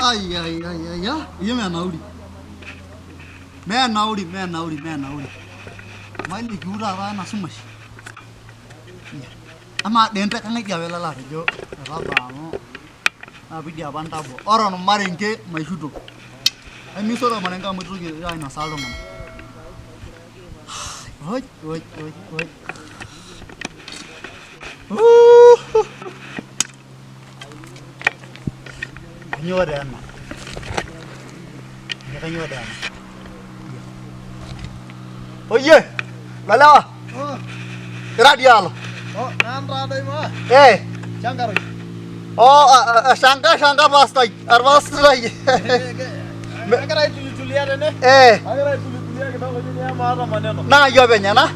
Ai ai ai ai ya. Iya menauri. Menauri. Mali jura na sumash. Ama dente kan ngi jawe lala jo. Raba mo. Abi dia bantabo. Oron marenke mai shudo. Ami soro marenka mutru ge ya na salo man. Oi. Nyodan. Nyodan. Oye, lala. Oh, Radial. oh, nan radai ma. Sangkar. Oh, sangka pastai. Arvastai. Agara tuli ada ne. Agara tuli kita lagi ni ama mana no. Na yo benya na?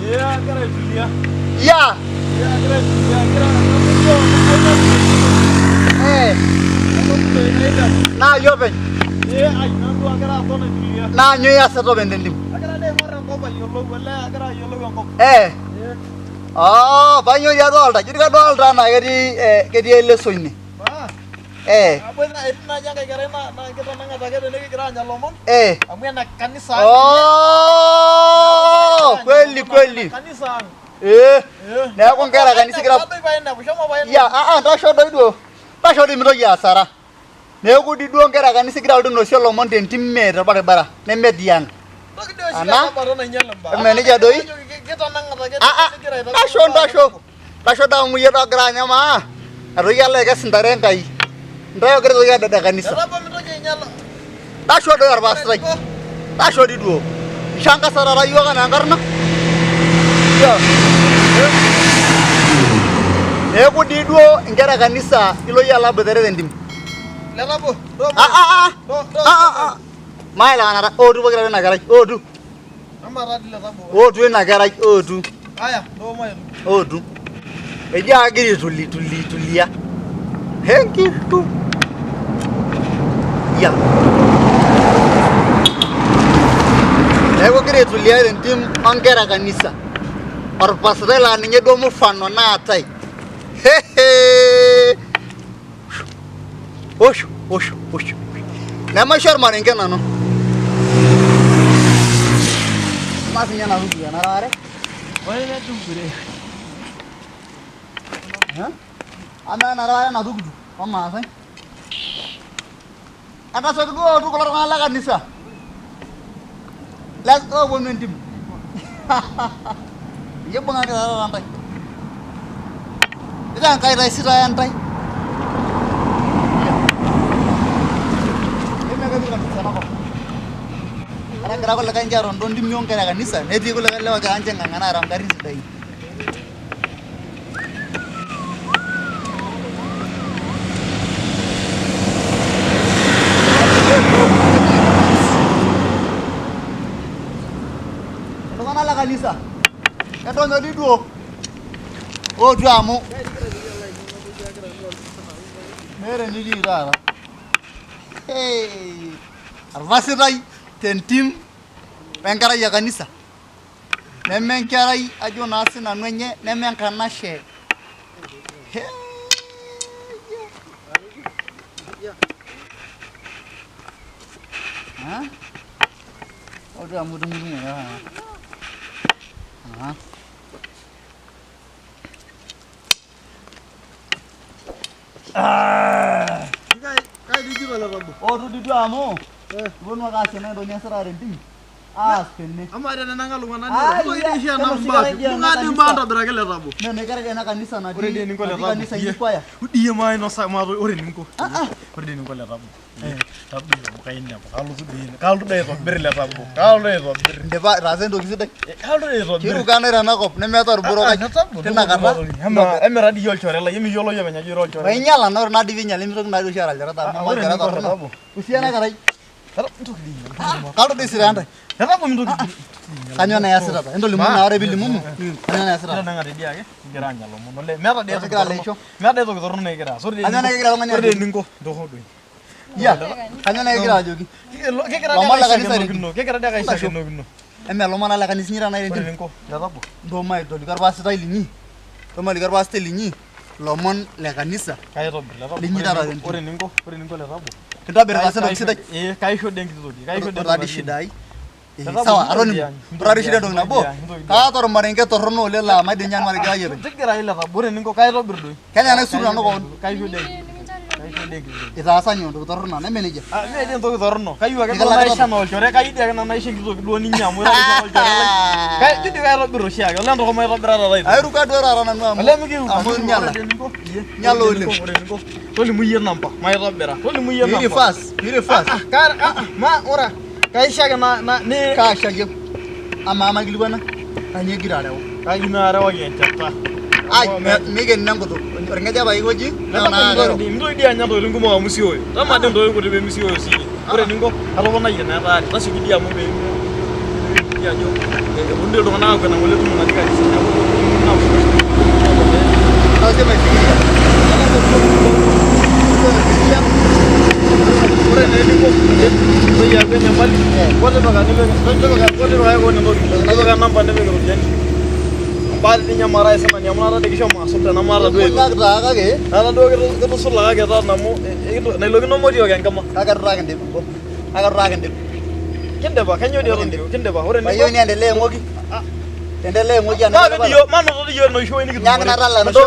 Iya, agara tuli ya. Ya. Iya, agara tuli agara. Na yo ben. Iya, ay nandu agara apa na tuli ya. Na nyo ya sa to bendendim. Agara ne marang ko ba yolo wala agara yolo yang ko. Oh, banyo ya dolda. Jadi ka dolda na gedi ele soini. Ba. Apa na itna jang kay gara na kita nanga daga ne kira nyalomon. Amu na kanisa. Oh, kweli. Kanisa. Na ko ngara kanisa kira. Ya, ndashodo ido. Ndashodo mito ya sara. Ne ko di do ngara kanisa kira do no sholomon den timme to bara ne median. Ana? Mene jadoi? Dasho da mu yedo granya ma. Aro yalla ga sindare ngai. Ndayo gre ya da kanisa. Dasho do arba strai. Dasho di duo. Shanga sarara yo kana ngarna. Ya. Eko di duo ngara kanisa ilo yalla bedere dendim. Lelabo. Mai la na odu bagara na garaj odu. Amara di lelabo. Odu na garaj odu. Aya, do mai. Odu. Eja agiri tuli ya. Henki tu. Ya. Ego giri tuli ya entim angera kanisa. Or pasrela ninye do mu fano na atai. Osho. Nama sharma rinke nano. Masnya na rugi na rare. Wai na dugure. Ama na rare na rugi. Mama sai. Ada satu go tu kalau ngala kanisa. Let's go women team. Iya benga ke rantai. Ida kai raisi rantai. Ara gara ko laga njaron don dim nyon kara kanisa ne ti ko laga lewa ga anje ngana ram gari sidai ko ngana la kanisa ka to nyodi duo o du amu mere ni di rara arvasirai tentim pengkara ya kanisa nemenkerai ajo nasi nanwenye nemenkanashe Udah mudung-mudung ya. Kai di mana rabu? Oh, tu di dua amu. Bukan makasih nih, donya serarin ting. Penne. Ama ada nanga lu mana? Ko ini sih anak mbak. Bunga di mana beragam le rabu? Nah, negara kena kanisa na. Ore ni ko le rabu. Kanisa ipa ya. Dia mai no sa ma ore ni ko. Ore ni ko le rabu. Rabu kainnya. Kalau deh to ber le rabu. Kalau deh to ber. Deba rasen do kisi dek. Kalau deh to ber. Kiru kana rana kop ne metor buro ka. Tena kara. Emera di yol chore la yemi yolo yeme nya yoro chore. Bai nyala nor na di vinya limro na do shara jara ta. Ma jara ta. Usiana karai. Kalau di siranda. Rabu mintu. Kanyo na yasira ta. Endo limu na ore bilimu. Kanyo na yasira. Nanga de dia ke. Geranya lo mo le. Mera de to. Kira lecho. Mera de to ko torno ne kira. Sorry. Kanyo na kira ngani. Ore ninko. Do ho do. Ya. Kanyo na kira jogi. Ke kira da kanisa ginno. Ke kira da kanisa ginno. Emme lo mana la kanisa nyira na ire. Ore ninko. Ya rabu. Do mai do ligar basta ilinyi. Do mai ligar basta ilinyi. lomon le kanisa. Kaitobir letabu. Linyitara Ore eninko letabu. Kitobirita sasa sidai. Kaisho den kitoki. Kaisho den. Tadi shidai. Sawa, atoni. Tadi shidai ntoki nabo. Kaata ormarenge torrono oleng laa maidim ninye ormarenge ayiolo. Tigira ile letabu. Ore eninko kaitobir doi. Kenya naisuru nanu koon. Kaisho den. Kaisho den kitoki. Itaasa nyoo ntoki torrono neme nejia. Mee dii entoki torrono. Kayieu ake naisho enaa olchore. Kayieu ake naisho enkitoki duo ninye amu ira olchore lai. Kayieu dii kaitobir oshiake. Ole entoki maitobirata taita. Airuka duo taata nanu amu. Ole mikiru. Amu nyala. Nyala oleng. Tolimu iyie namba maitobira. Tolimu iyie namba. Piri fast. Ma ora. Kaishake ni Kaashaki. Ama maikilikuana. Kanyio egira areu. kayieu naarewaki enchata. Ai, miken nenkutuk. Orng'ejep pae iwoji. Mintoki dii anya ntokitin kumok amu sioyo. Tama dii ntokitin kuti peemisioyo sii. Ore eninko atoponayie naa taare. Tasioki dii amu dii ajo eponu dii iltung'anak aakwet ng'ole tumo natii kanisa neeku Lazima ifikiria. ore naa eninko ntoki aaku enyamali tipika keon entoki tipika namba nipik iropiyiani baadhi dii nyamara aisamani amu naata dii kishomo asum tenamaata duo Kak taa kake. naata duo kitusula kake taa amu nailokino motiook enkima Kake itu taa kindip. Kake itu taa kindip. kindipa kanyoo dii eton kindipa ore Mayieu niendelee ng'oki. Endelee ng'oki ena. manoto dii yiok noisho nikitum Nyang natala nasho.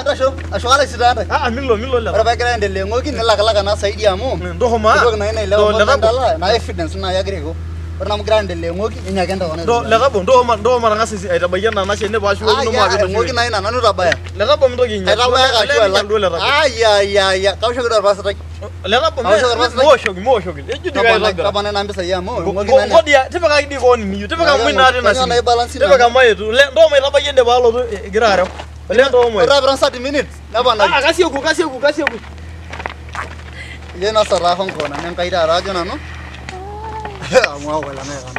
Tasho. Asho kala sitata. milo Ore leta pegira endelee ng'oki nilakilaka na saidi amu. ndohoma Ntoki na inailewa ndala na evidence na yagira iko. Ore namu gira endelee ng'oki ninyake ndakona. letabo ndohoma tang'asa aitabaiki ena nashe nepaashu ino Ah, ng'oki na ina nanu tabaya. letabo mintoki inya Aitabaya kashu ala. duo letabo Ai. Kausho kidor pasata. letabo mooshoki eju dii kaitobira Kapana na mpisai amu. Ng'oki na. ngodia tipikaki dii koon niyo tipika mui natii Kanyoo na nasi ibalance ina. tipika maetu ndooma aitabaiki ende paalotu egira arew ole ndooma Ore apira 30 minutes. Neponari. kasieku Ye na sara hongkona nenkai taata ajo nanu. Amu ako la meka.